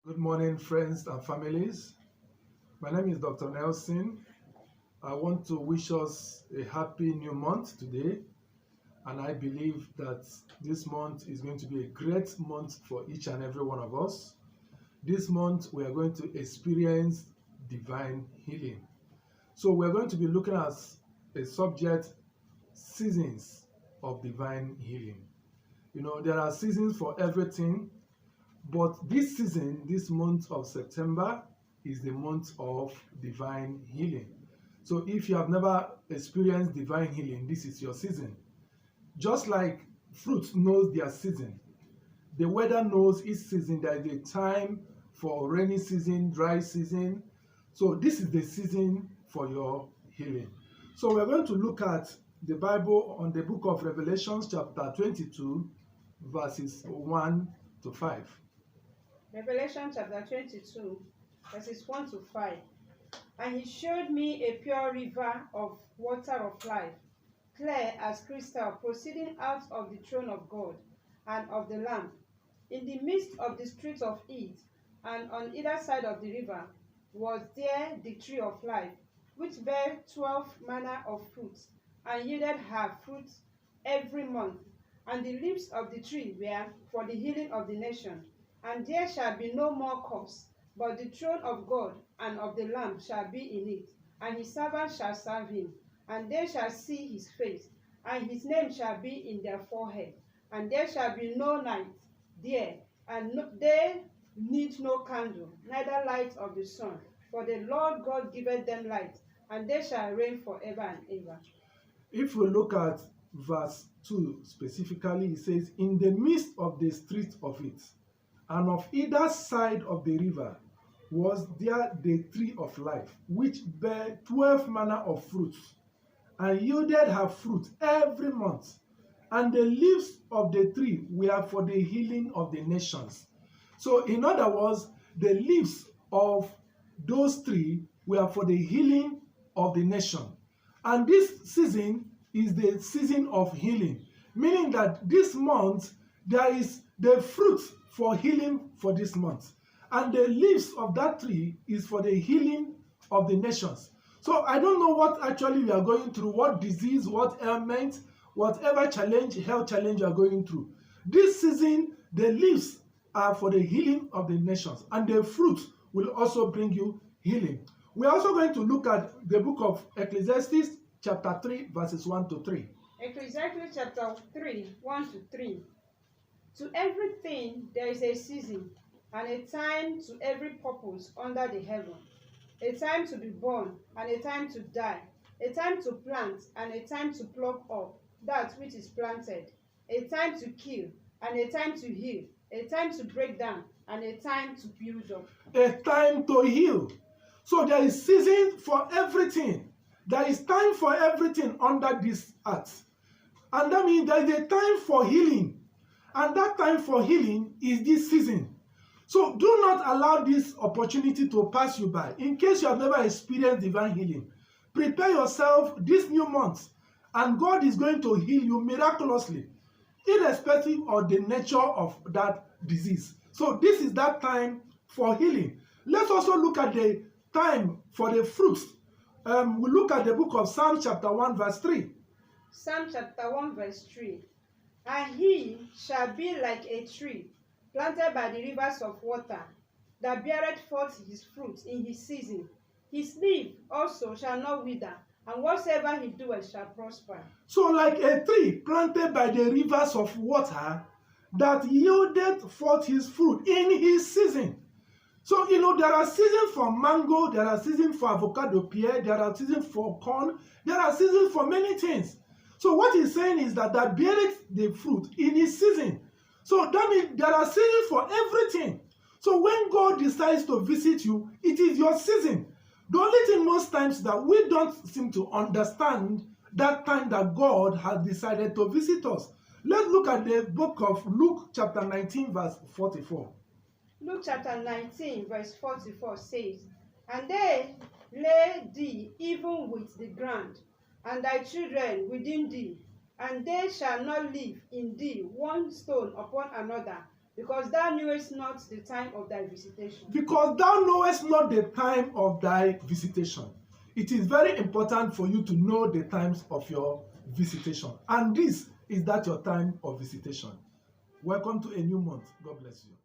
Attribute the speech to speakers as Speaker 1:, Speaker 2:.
Speaker 1: Good morning, friends and families. My name is Dr. Nelson. I want to wish us a happy new month today, and I believe that this month is going to be a great month for each and every one of us. This month, we are going to experience divine healing. So we're going to be looking at a subject, seasons of divine healing. You know, there are seasons for everything. But this season, this month of September, is the month of divine healing. So if you have never experienced divine healing, this is your season. Just like fruits knows their season, the weather knows its season. There is a time for rainy season, dry season. So this is the season for your healing. So we're going to look at the Bible on the book of Revelation, chapter 22, verses 1 to 5.
Speaker 2: Revelation chapter 22, verses 1 to 5. And he showed me a pure river of water of life, clear as crystal, proceeding out of the throne of God and of the Lamb. In the midst of the street of it, and on either side of the river, was there the tree of life, which bare 12 manner of fruits, and yielded her fruit every month. And the leaves of the tree were for the healing of the nation. And there shall be no more curse, but the throne of God and of the Lamb shall be in it, and his servants shall serve him. And they shall see his face, and his name shall be in their forehead. And there shall be no night there, and they need no candle, neither light of the sun. For the Lord God giveth them light, and they shall reign forever and ever.
Speaker 1: If we look at verse 2 specifically, it says, in the midst of the street of it, and of either side of the river was there the tree of life, which bare 12 manner of fruits, and yielded her fruit every month. And the leaves of the tree were for the healing of the nations. So, in other words, the leaves of those trees were for the healing of the nation. And this season is the season of healing, meaning that this month there is the fruit for healing for this month, and the leaves of that tree is for the healing of the nations. So I don't know what actually we are going through, what disease, what ailment, whatever challenge, health challenge you are going through. This season, the leaves are for the healing of the nations, and the fruit will also bring you healing. We are also going to look at the book of Ecclesiastes, chapter 3, verses 1 to 3.
Speaker 2: Ecclesiastes chapter 3, 1 to 3. To everything there is a season, and a time to every purpose under the heaven. A time to be born, and a time to die. A time to plant, and a time to pluck up that which is planted. A time to kill, and a time to heal. A time to break down, and a time to build up.
Speaker 1: A time to heal. So there is season for everything. There is time for everything under this earth. And that means there is a time for healing. And that time for healing is this season. So do not allow this opportunity to pass you by. In case you have never experienced divine healing, prepare yourself this new month, and God is going to heal you miraculously, irrespective of the nature of that disease. So this is that time for healing. Let's also look at the time for the fruits. We look at the book of Psalm chapter 1 verse 3.
Speaker 2: Psalm chapter 1 verse 3. And he shall be like a tree planted by the rivers of water, that beareth forth his fruit in his season. His leaf also shall not wither, and whatsoever he doeth shall prosper.
Speaker 1: So like a tree planted by the rivers of water, that yielded forth his fruit in his season. So, you know, there are seasons for mango, there are seasons for avocado pear, there are seasons for corn, there are seasons for many things. So what he's saying is that beareth the fruit in his season. So that means there are seasons for everything. So when God decides to visit you, it is your season. The only thing most times that we don't seem to understand that time that God has decided to visit us. Let's look at the book of Luke chapter 19 verse 44.
Speaker 2: Luke chapter 19 verse 44 says, And they lay thee even with the ground, and thy children within thee, and they shall not leave in thee one stone upon another, because thou knewest not the time of thy visitation.
Speaker 1: Because thou knowest not the time of thy visitation. It is very important for you to know the times of your visitation. And this is that your time of visitation. Welcome to a new month. God bless you.